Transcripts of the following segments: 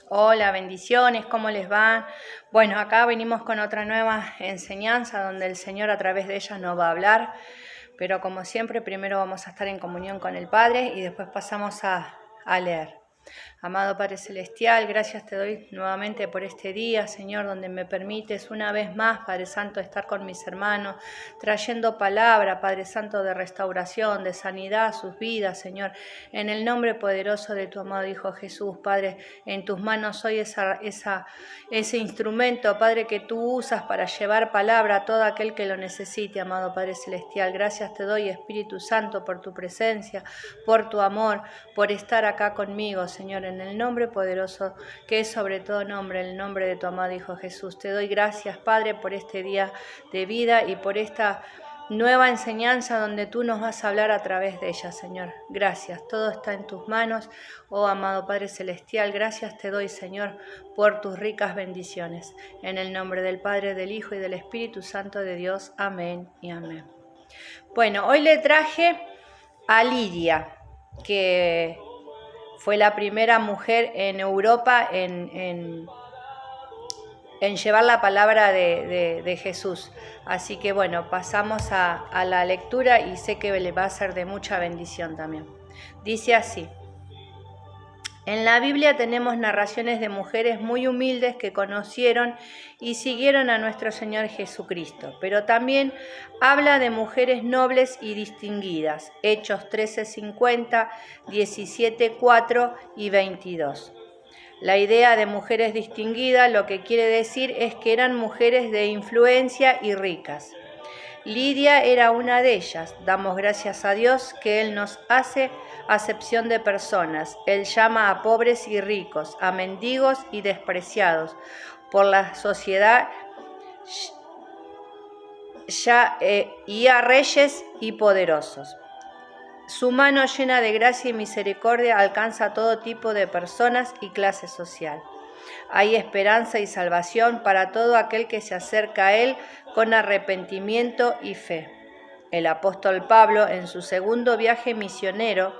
Hola, bendiciones, ¿cómo les va? Bueno, acá venimos con otra nueva enseñanza donde el Señor a través de ella nos va a hablar, pero como siempre primero vamos a estar en comunión con el Padre y después pasamos a leer. Amado Padre Celestial, gracias te doy nuevamente por este día, Señor, donde me permites una vez más, Padre Santo, estar con mis hermanos, trayendo palabra, Padre Santo, de restauración, de sanidad a sus vidas, Señor. En el nombre poderoso de tu amado Hijo Jesús, Padre, en tus manos soy ese instrumento, Padre, que tú usas para llevar palabra a todo aquel que lo necesite, amado Padre Celestial. Gracias te doy, Espíritu Santo, por tu presencia, por tu amor, por estar acá conmigo, Señor, en el nombre poderoso que es sobre todo nombre, el nombre de tu amado Hijo Jesús. Te doy gracias, Padre, por este día de vida y por esta nueva enseñanza donde tú nos vas a hablar a través de ella, Señor. Gracias, todo está en tus manos, oh amado Padre Celestial. Gracias te doy, Señor, por tus ricas bendiciones. En el nombre del Padre, del Hijo y del Espíritu Santo de Dios. Amén y amén. Bueno, hoy le traje a Lidia, que fue la primera mujer en Europa en llevar la palabra de Jesús. Así que bueno, pasamos a la lectura y sé que le va a ser de mucha bendición también. Dice así: en la Biblia tenemos narraciones de mujeres muy humildes que conocieron y siguieron a nuestro Señor Jesucristo, pero también habla de mujeres nobles y distinguidas, Hechos 13:50, 17:4 y 22. La idea de mujeres distinguidas lo que quiere decir es que eran mujeres de influencia y ricas. Lidia era una de ellas. Damos gracias a Dios que Él nos hace acepción de personas. Él llama a pobres y ricos, a mendigos y despreciados por la sociedad y a reyes y poderosos. Su mano llena de gracia y misericordia alcanza a todo tipo de personas y clase social. Hay esperanza y salvación para todo aquel que se acerca a Él con arrepentimiento y fe. El apóstol Pablo, en su segundo viaje misionero,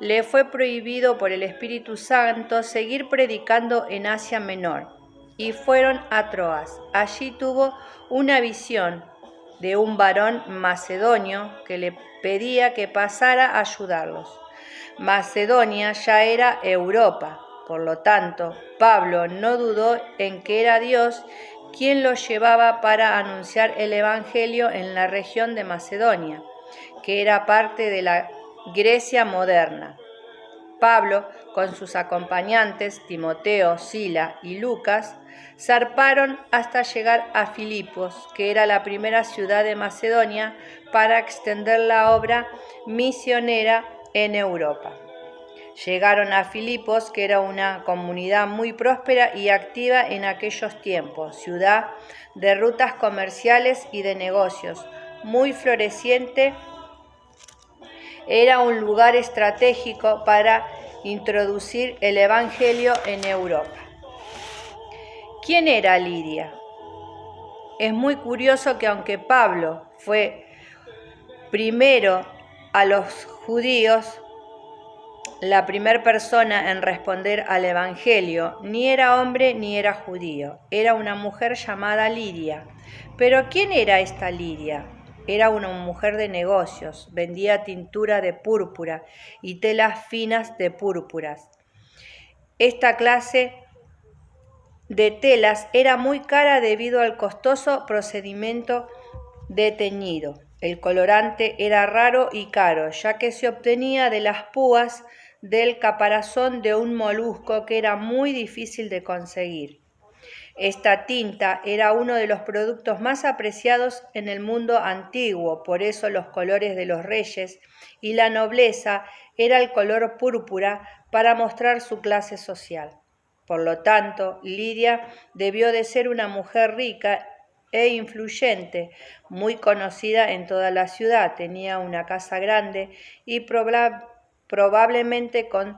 le fue prohibido por el Espíritu Santo seguir predicando en Asia Menor y fueron a Troas. Allí tuvo una visión de un varón macedonio que le pedía que pasara a ayudarlos. Macedonia ya era Europa. Por lo tanto, Pablo no dudó en que era Dios quien lo llevaba para anunciar el Evangelio en la región de Macedonia, que era parte de la Grecia moderna. Pablo, con sus acompañantes, Timoteo, Sila y Lucas, zarparon hasta llegar a Filipos, que era la primera ciudad de Macedonia, para extender la obra misionera en Europa. Llegaron a Filipos, que era una comunidad muy próspera y activa en aquellos tiempos, ciudad de rutas comerciales y de negocios, muy floreciente. Era un lugar estratégico para introducir el Evangelio en Europa. ¿Quién era Lidia? Es muy curioso que aunque Pablo fue primero a los judíos, la primera persona en responder al Evangelio, ni era hombre ni era judío, era una mujer llamada Lidia. Pero ¿quién era esta Lidia? Era una mujer de negocios, vendía tintura de púrpura y telas finas de púrpuras. Esta clase de telas era muy cara debido al costoso procedimiento de teñido. El colorante era raro y caro, ya que se obtenía de las púas del caparazón de un molusco que era muy difícil de conseguir. Esta tinta era uno de los productos más apreciados en el mundo antiguo, por eso los colores de los reyes y la nobleza era el color púrpura para mostrar su clase social. Por lo tanto, Lidia debió de ser una mujer rica e influyente, muy conocida en toda la ciudad. Tenía una casa grande y probablemente con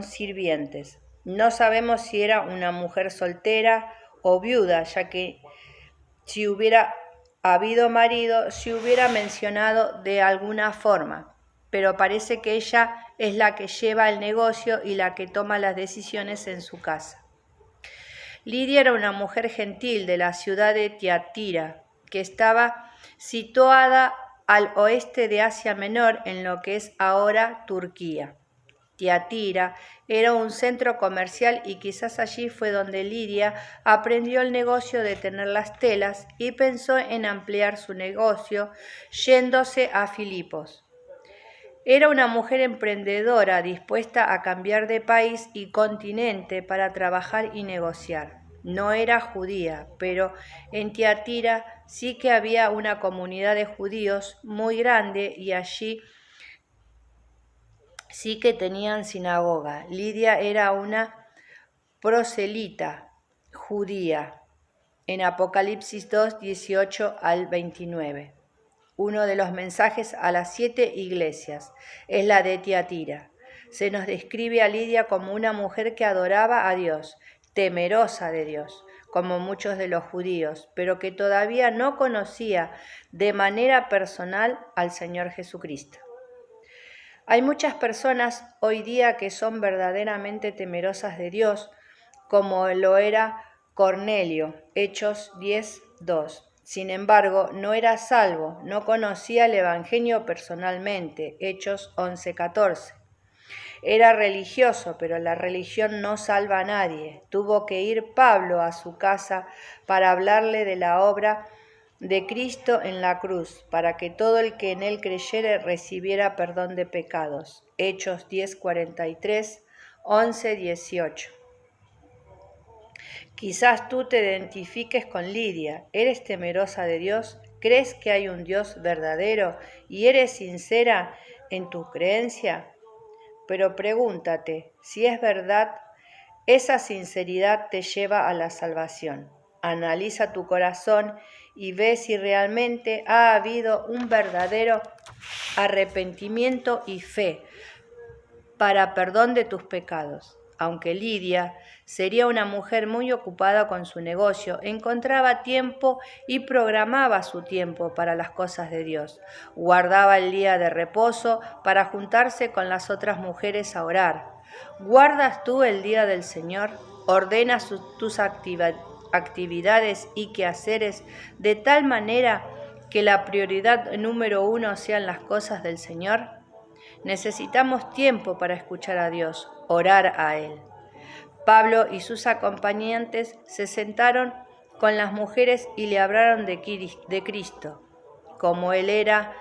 sirvientes. No sabemos si era una mujer soltera o viuda, ya que si hubiera habido marido, se hubiera mencionado de alguna forma, pero parece que ella es la que lleva el negocio y la que toma las decisiones en su casa. Lidia era una mujer gentil de la ciudad de Tiatira, que estaba situada al oeste de Asia Menor, en lo que es ahora Turquía. Tiatira era un centro comercial y quizás allí fue donde Lidia aprendió el negocio de tener las telas y pensó en ampliar su negocio yéndose a Filipos. Era una mujer emprendedora dispuesta a cambiar de país y continente para trabajar y negociar. No era judía, pero en Tiatira sí que había una comunidad de judíos muy grande y allí sí que tenían sinagoga. Lidia era una proselita judía en Apocalipsis 2, 18 al 29. Uno de los mensajes a las 7 iglesias es la de Tiatira. Se nos describe a Lidia como una mujer que adoraba a Dios, temerosa de Dios, como muchos de los judíos, pero que todavía no conocía de manera personal al Señor Jesucristo. Hay muchas personas hoy día que son verdaderamente temerosas de Dios, como lo era Cornelio, Hechos 10:2. Sin embargo, no era salvo, no conocía el Evangelio personalmente, Hechos 11:14. Era religioso, pero la religión no salva a nadie. Tuvo que ir Pablo a su casa para hablarle de la obra de Cristo en la cruz, para que todo el que en él creyere recibiera perdón de pecados. Hechos 10:43, 11:18. Quizás tú te identifiques con Lidia. ¿Eres temerosa de Dios? ¿Crees que hay un Dios verdadero y eres sincera en tu creencia? Pero pregúntate, si es verdad, esa sinceridad te lleva a la salvación. Analiza tu corazón y ve si realmente ha habido un verdadero arrepentimiento y fe para perdón de tus pecados. Aunque Lidia sería una mujer muy ocupada con su negocio, encontraba tiempo y programaba su tiempo para las cosas de Dios. Guardaba el día de reposo para juntarse con las otras mujeres a orar. ¿Guardas tú el día del Señor? ¿Ordenas tus actividades y quehaceres de tal manera que la prioridad número 1 sean las cosas del Señor? Necesitamos tiempo para escuchar a Dios, orar a Él. Pablo y sus acompañantes se sentaron con las mujeres y le hablaron de Cristo, cómo era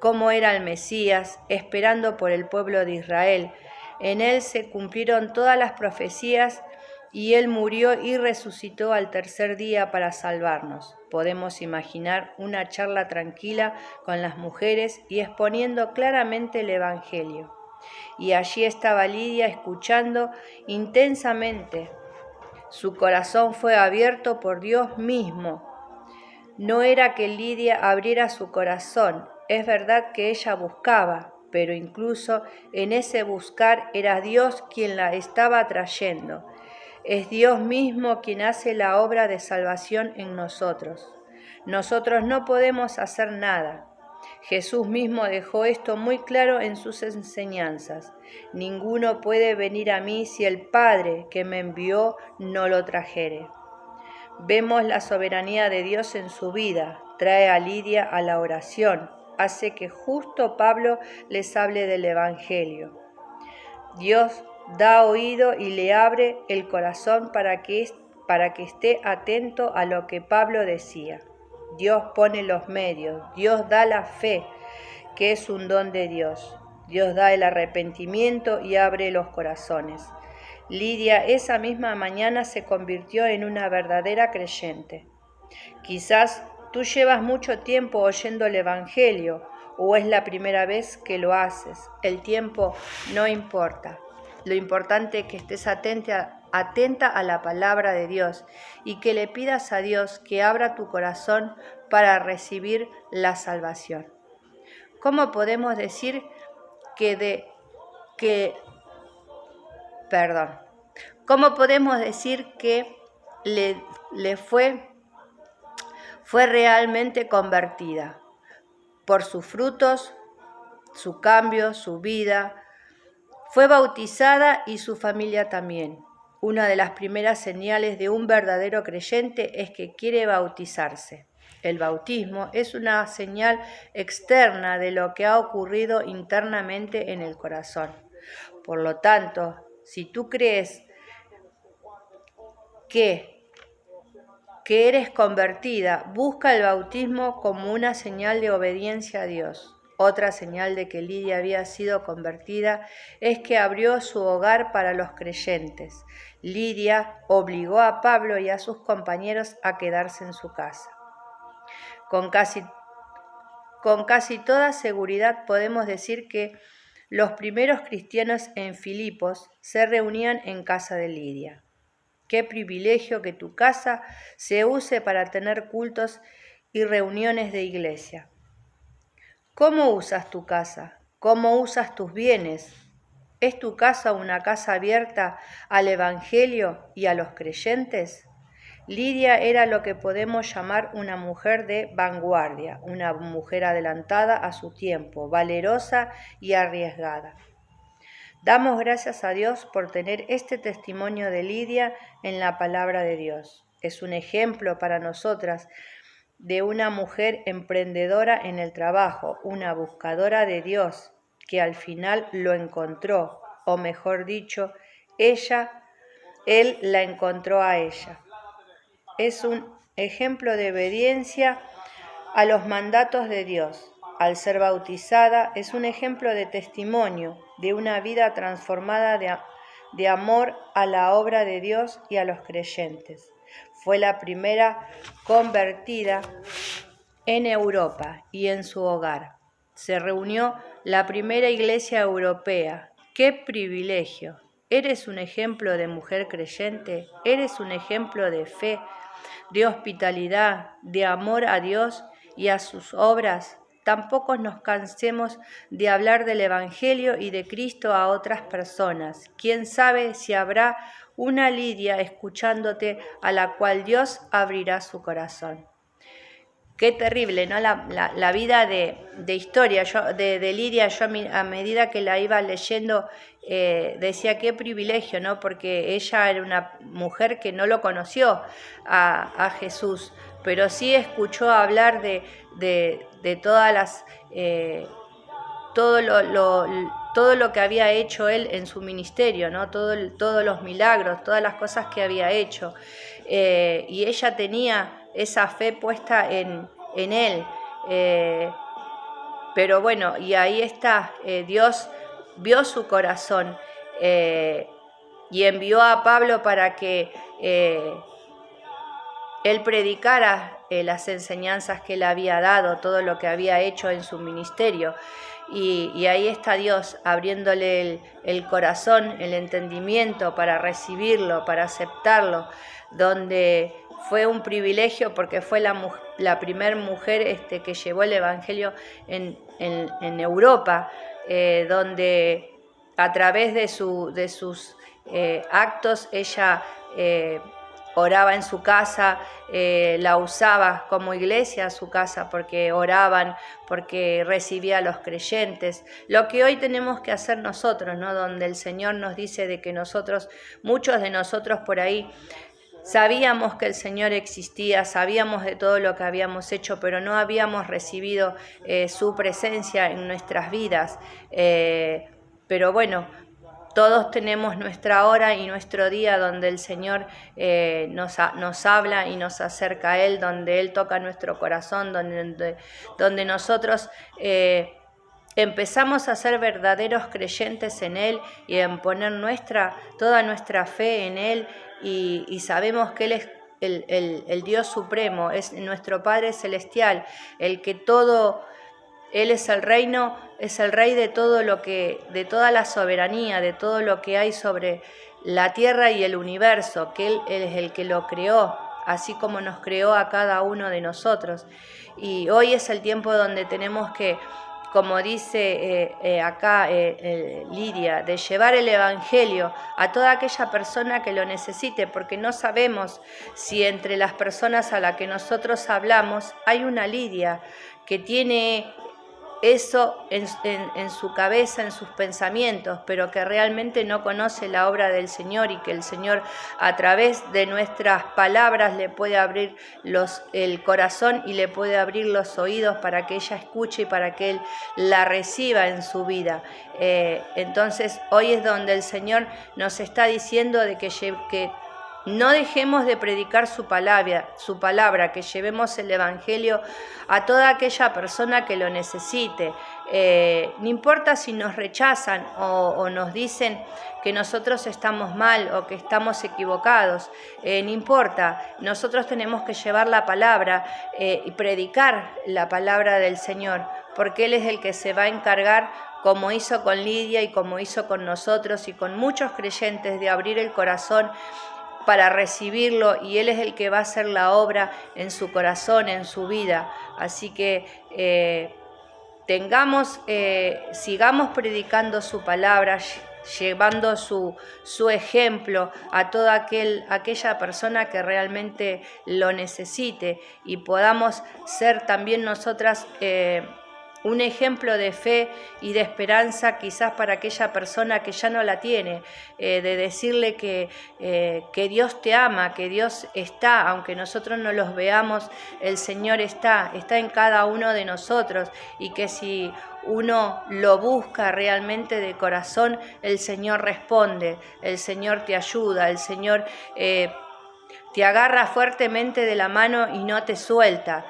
el Mesías, esperando por el pueblo de Israel. En Él se cumplieron todas las profecías y Él murió y resucitó al tercer día para salvarnos. Podemos imaginar una charla tranquila con las mujeres y exponiendo claramente el Evangelio. Y allí estaba Lidia escuchando intensamente. Su corazón fue abierto por Dios mismo. No era que Lidia abriera su corazón, es verdad que ella buscaba, pero incluso en ese buscar era Dios quien la estaba atrayendo. Es Dios mismo quien hace la obra de salvación en nosotros. Nosotros no podemos hacer nada. Jesús mismo dejó esto muy claro en sus enseñanzas. Ninguno puede venir a mí si el Padre que me envió no lo trajere. Vemos la soberanía de Dios en su vida. Trae a Lidia a la oración. Hace que justo Pablo les hable del Evangelio. Dios da oído y le abre el corazón para que esté atento a lo que Pablo decía. Dios pone los medios, Dios da la fe, que es un don de Dios. Dios da el arrepentimiento y abre los corazones. Lidia esa misma mañana se convirtió en una verdadera creyente. Quizás tú llevas mucho tiempo oyendo el Evangelio o es la primera vez que lo haces. El tiempo no importa. Lo importante es que estés atenta a la palabra de Dios y que le pidas a Dios que abra tu corazón para recibir la salvación. ¿Cómo podemos decir ¿Cómo podemos decir que fue realmente convertida? Por sus frutos, su cambio, su vida, Fue bautizada y su familia también. Una de las primeras señales de un verdadero creyente es que quiere bautizarse. El bautismo es una señal externa de lo que ha ocurrido internamente en el corazón. Por lo tanto, si tú crees que eres convertida, busca el bautismo como una señal de obediencia a Dios. Otra señal de que Lidia había sido convertida es que abrió su hogar para los creyentes. Lidia obligó a Pablo y a sus compañeros a quedarse en su casa. Con casi toda seguridad podemos decir que los primeros cristianos en Filipos se reunían en casa de Lidia. Qué privilegio que tu casa se use para tener cultos y reuniones de iglesia. ¿Cómo usas tu casa? ¿Cómo usas tus bienes? ¿Es tu casa una casa abierta al Evangelio y a los creyentes? Lidia era lo que podemos llamar una mujer de vanguardia, una mujer adelantada a su tiempo, valerosa y arriesgada. Damos gracias a Dios por tener este testimonio de Lidia en la palabra de Dios. Es un ejemplo para nosotras de una mujer emprendedora en el trabajo, una buscadora de Dios, que al final lo encontró, o mejor dicho, él la encontró a ella. Es un ejemplo de obediencia a los mandatos de Dios. Al ser bautizada, es un ejemplo de testimonio de una vida transformada de amor a la obra de Dios y a los creyentes. Fue la primera convertida en Europa y en su hogar. Se reunió la primera iglesia europea. ¡Qué privilegio! ¿Eres un ejemplo de mujer creyente? ¿Eres un ejemplo de fe, de hospitalidad, de amor a Dios y a sus obras? Tampoco nos cansemos de hablar del Evangelio y de Cristo a otras personas. ¿Quién sabe si habrá una Lidia escuchándote a la cual Dios abrirá su corazón? Qué terrible, ¿no? La vida de historia de Lidia. Yo a medida que la iba leyendo decía qué privilegio, ¿no? Porque ella era una mujer que no lo conoció a Jesús, pero sí escuchó hablar de todas las todo lo que había hecho él en su ministerio, ¿no? Todos los milagros, todas las cosas que había hecho. Y ella tenía esa fe puesta en él. Pero bueno, y ahí está, Dios vio su corazón y envió a Pablo para que él predicara las enseñanzas que él había dado, todo lo que había hecho en su ministerio. Y ahí está Dios abriéndole el corazón, el entendimiento para recibirlo, para aceptarlo, donde fue un privilegio porque fue la primer mujer que llevó el Evangelio en Europa, donde a través de sus actos ella oraba en su casa, la usaba como iglesia su casa porque oraban, porque recibía a los creyentes. Lo que hoy tenemos que hacer nosotros, ¿no? Donde el Señor nos dice de que muchos de nosotros por ahí, sabíamos que el Señor existía, sabíamos de todo lo que habíamos hecho, pero no habíamos recibido su presencia en nuestras vidas. Pero bueno, todos tenemos nuestra hora y nuestro día donde el Señor nos habla y nos acerca a Él, donde Él toca nuestro corazón, donde nosotros empezamos a ser verdaderos creyentes en Él y en poner toda nuestra fe en Él y sabemos que Él es el Dios supremo, es nuestro Padre Celestial, el que todo... Él es el rey de todo de toda la soberanía, de todo lo que hay sobre la tierra y el universo, que Él es el que lo creó, así como nos creó a cada uno de nosotros. Y hoy es el tiempo donde tenemos que, como dice acá Lidia, de llevar el Evangelio a toda aquella persona que lo necesite, porque no sabemos si entre las personas a las que nosotros hablamos hay una Lidia que tiene eso en su cabeza, en sus pensamientos, pero que realmente no conoce la obra del Señor, y que el Señor a través de nuestras palabras le puede abrir el corazón y le puede abrir los oídos para que ella escuche y para que Él la reciba en su vida. Entonces hoy es donde el Señor nos está diciendo de que no dejemos de predicar su palabra, que llevemos el Evangelio a toda aquella persona que lo necesite. No importa si nos rechazan o nos dicen que nosotros estamos mal o que estamos equivocados, no importa, nosotros tenemos que llevar la palabra y predicar la palabra del Señor, porque Él es el que se va a encargar, como hizo con Lidia y como hizo con nosotros y con muchos creyentes, de abrir el corazón para recibirlo, y Él es el que va a hacer la obra en su corazón, en su vida. Así que sigamos predicando su palabra, llevando su ejemplo a toda aquella persona que realmente lo necesite, y podamos ser también nosotras un ejemplo de fe y de esperanza quizás para aquella persona que ya no la tiene, de decirle que Dios te ama, que Dios está, aunque nosotros no los veamos, el Señor está en cada uno de nosotros, y que si uno lo busca realmente de corazón, el Señor responde, el Señor te ayuda, el Señor te agarra fuertemente de la mano y no te suelta.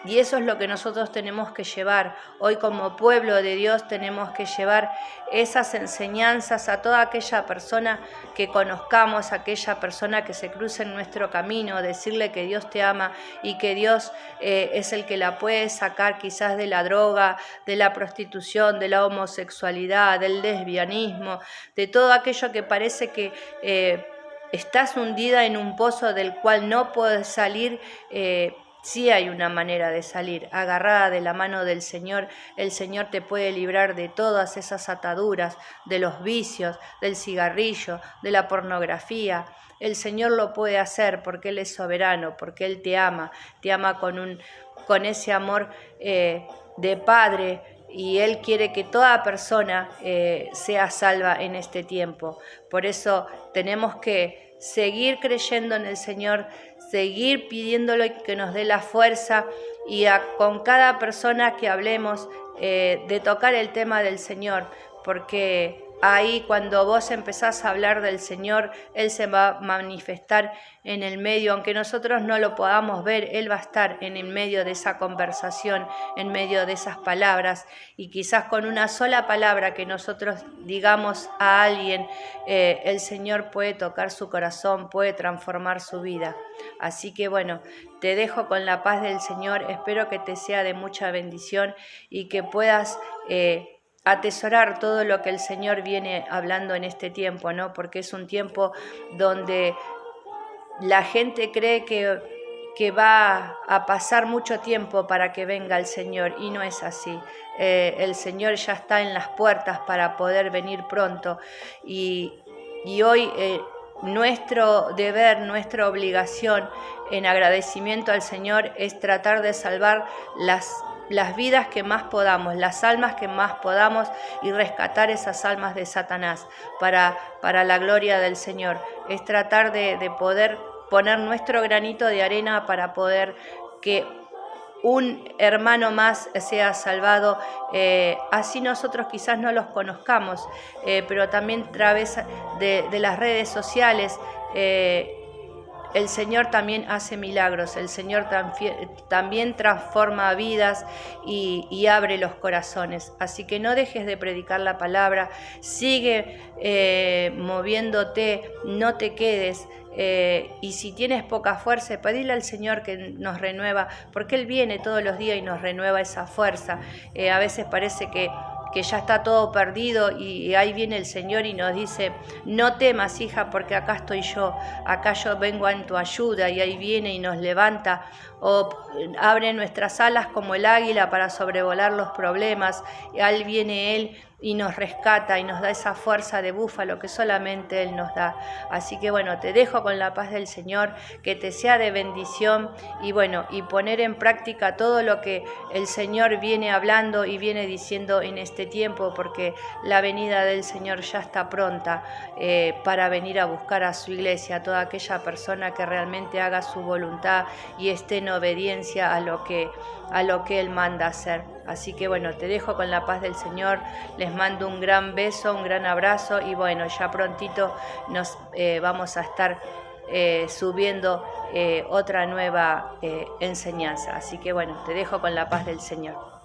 Y eso es lo que nosotros tenemos que llevar. Hoy como pueblo de Dios tenemos que llevar esas enseñanzas a toda aquella persona que conozcamos, a aquella persona que se cruce en nuestro camino, decirle que Dios te ama y que Dios es el que la puede sacar quizás de la droga, de la prostitución, de la homosexualidad, del lesbianismo, de todo aquello que parece que estás hundida en un pozo del cual no puedes salir. Sí hay una manera de salir, agarrada de la mano del Señor. El Señor te puede librar de todas esas ataduras, de los vicios, del cigarrillo, de la pornografía. El Señor lo puede hacer porque Él es soberano, porque Él te ama con ese amor de Padre, y Él quiere que toda persona sea salva en este tiempo. Por eso tenemos que seguir creyendo en el Señor, seguir pidiéndole que nos dé la fuerza, y con cada persona que hablemos de tocar el tema del Señor, porque ahí cuando vos empezás a hablar del Señor, Él se va a manifestar en el medio, aunque nosotros no lo podamos ver, Él va a estar en el medio de esa conversación, en medio de esas palabras, y quizás con una sola palabra que nosotros digamos a alguien, el Señor puede tocar su corazón, puede transformar su vida. Así que bueno, te dejo con la paz del Señor, espero que te sea de mucha bendición y que puedas atesorar todo lo que el Señor viene hablando en este tiempo, ¿no? Porque es un tiempo donde la gente cree que va a pasar mucho tiempo para que venga el Señor, y no es así. El Señor ya está en las puertas para poder venir pronto, y hoy nuestro deber, nuestra obligación en agradecimiento al Señor es tratar de salvar las vidas que más podamos, las almas que más podamos, y rescatar esas almas de Satanás para la gloria del Señor. Es tratar de poder poner nuestro granito de arena para poder que un hermano más sea salvado, así nosotros quizás no los conozcamos, pero también a través de las redes sociales. El Señor también hace milagros, el Señor también transforma vidas y abre los corazones. Así que no dejes de predicar la palabra, sigue moviéndote, no te quedes. Y si tienes poca fuerza, pedile al Señor que nos renueva, porque Él viene todos los días y nos renueva esa fuerza. A veces parece que ya está todo perdido, y ahí viene el Señor y nos dice: no temas, hija, porque acá estoy yo, acá yo vengo en tu ayuda, y ahí viene y nos levanta, o abre nuestras alas como el águila para sobrevolar los problemas, y ahí viene Él y nos rescata y nos da esa fuerza de búfalo que solamente Él nos da. Así que bueno, te dejo con la paz del Señor, que te sea de bendición y bueno, y poner en práctica todo lo que el Señor viene hablando y viene diciendo en este tiempo, porque la venida del Señor ya está pronta para venir a buscar a su iglesia, a toda aquella persona que realmente haga su voluntad y esté en obediencia a lo que Él manda hacer. Así que bueno, te dejo con la paz del Señor, les mando un gran beso, un gran abrazo y bueno, ya prontito nos vamos a estar subiendo otra nueva enseñanza. Así que bueno, te dejo con la paz del Señor.